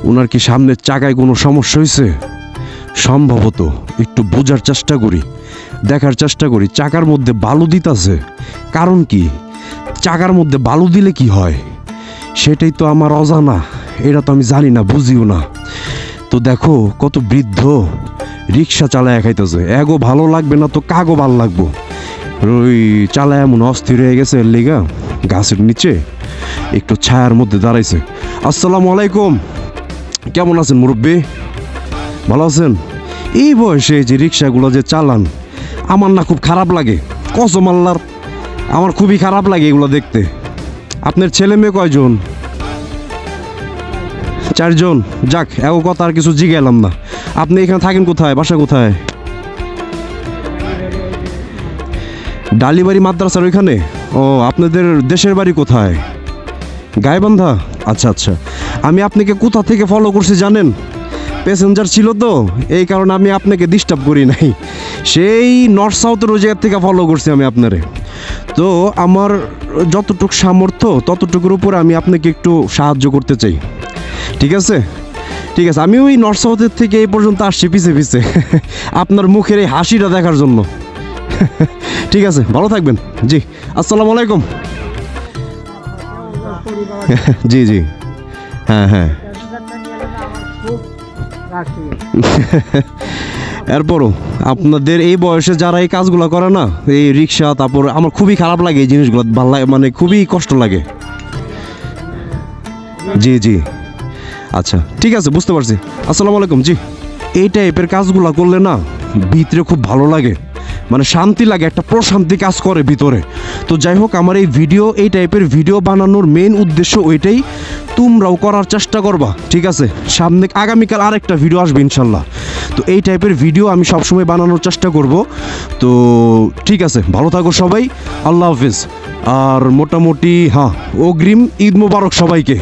ওনার কি সামনের চাকায় কোনো সমস্যা হয়েছে? সম্ভবত। একটু বোঝার চেষ্টা করি, দেখার চেষ্টা করি। চাকার মধ্যে বালু দিতেছে, কারণ কি? চাকার মধ্যে বালু দিলে কি হয় সেটাই তো আমার অজানা, এটা তো আমি জানি না, বুঝিও না। তো দেখো কত বৃদ্ধ রিক্সা চালায় খাইতেছে, এগো ভালো লাগবে না তো কাগো ভালো লাগবো। ওই চালায় এমন অস্থির হয়ে গেছে, এর লিগা গাছের নিচে একটু ছায়ার মধ্যে দাঁড়াইছে। আসসালামু আলাইকুম, কেমন আছেন মুরব্বী? ভালো আছেন? এই বয়সে যে রিক্সাগুলো যে চালান, আমার না খুব খারাপ লাগে, কসম আল্লাহর, আমার খুবই খারাপ লাগে এগুলো দেখতে। আপনার ছেলে মেয়ে কয়জন? 4 জন। যাক, এগো কথা আর কিছু জিজ্ঞালাম না। আপনি এখানে থাকেন কোথায়? বাসা কোথায়? ডালিবাড়ি মাদ্রাসার ওইখানে? ও, আপনাদের দেশের বাড়ি কোথায়? গাইবান্ধা। আচ্ছা আচ্ছা। আমি আপনাকে কোথা থেকে ফলো করছি জানেন? প্যাসেঞ্জার ছিল তো, এই কারণে আমি আপনাকে ডিস্টার্ব করি নাই। সেই নর্থ সাউথের ওই জায়গার থেকে ফলো করছি আমি আপনারে। তো আমার যতটুকু সামর্থ্য ততটুকুর উপর আমি আপনাকে একটু সাহায্য করতে চাই, ঠিক আছে? ঠিক আছে, আমি ওই নর্থ সাউথের থেকে এই পর্যন্ত আসছি পিছে পিছে আপনার মুখের এই হাসিটা দেখার জন্য। ঠিক আছে, ভালো থাকবেন। জি, আসসালামু আলাইকুম। জি জি, হ্যাঁ হ্যাঁ। এরপরও আপনাদের এই বয়সে যারা এই কাজগুলো করে না, এই রিক্সা, তারপর আমার খুবই খারাপ লাগে এই জিনিসগুলো, ভালো লাগে, মানে খুবই কষ্ট লাগে। জি জি, আচ্ছা ঠিক আছে, বুঝতে পারছি। আসসালামু আলাইকুম। জি, এই টাইপের কাজগুলো করলে না ভিতরে খুব ভালো লাগে, মানে শান্তি লাগে, একটা প্রশান্তি কাজ করে ভিতরে। তো যাই হোক, আমার এই ভিডিও, এই টাইপের ভিডিও বানানোর মেন উদ্দেশ্য ওইটাই, তোমরাও করার চেষ্টা করবা, ঠিক আছে? সামনে আগামীকাল আরেকটা ভিডিও আসবে ইনশাল্লাহ। তো এই টাইপের ভিডিও আমি সবসময় বানানোর চেষ্টা করব। তো ঠিক আছে, ভালো থাকো সবাই, আল্লাহ হাফিজ। আর মোটামুটি হ্যাঁ, অগ্রিম ঈদ মোবারক সবাইকে।